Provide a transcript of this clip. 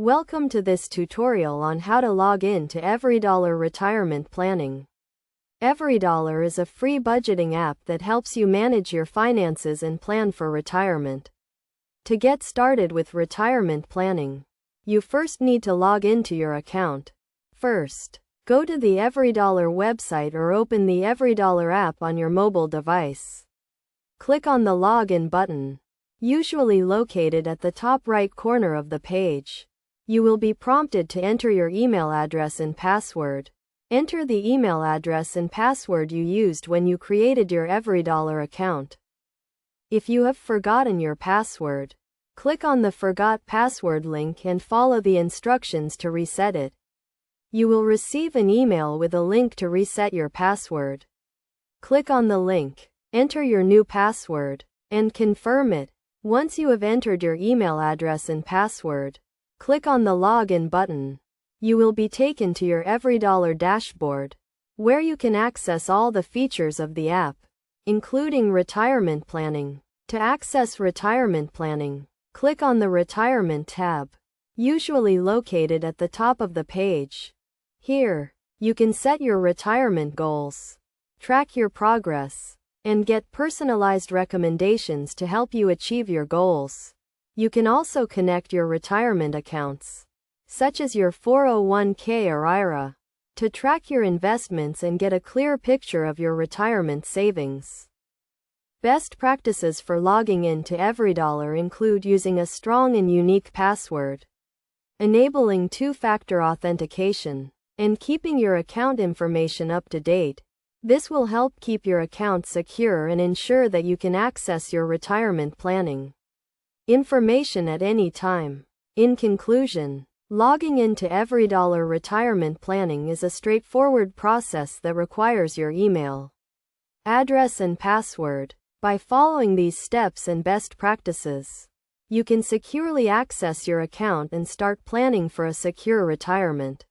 Welcome to this tutorial on how to log in to EveryDollar retirement planning. EveryDollar is a free budgeting app that helps you manage your finances and plan for retirement. To get started with retirement planning, you first need to log into your account. First, go to the EveryDollar website or open the EveryDollar app on your mobile device. Click on the Login button, usually located at the top right corner of the page. You will be prompted to enter your email address and password. Enter the email address and password you used when you created your EveryDollar account. If you have forgotten your password, click on the Forgot Password link and follow the instructions to reset it. You will receive an email with a link to reset your password. Click on the link, enter your new password, and confirm it. Once you have entered your email address and password, click on the Login button. You will be taken to your EveryDollar dashboard, where you can access all the features of the app, including retirement planning. To access retirement planning, click on the Retirement tab, usually located at the top of the page. Here, you can set your retirement goals, track your progress, and get personalized recommendations to help you achieve your goals. You can also connect your retirement accounts, such as your 401k or IRA, to track your investments and get a clear picture of your retirement savings. Best practices for logging in to EveryDollar include using a strong and unique password, enabling two-factor authentication, and keeping your account information up to date. This will help keep your account secure and ensure that you can access your retirement planning information at any time. In conclusion, logging into EveryDollar retirement planning is a straightforward process that requires your email address and password. By following these steps and best practices, you can securely access your account and start planning for a secure retirement.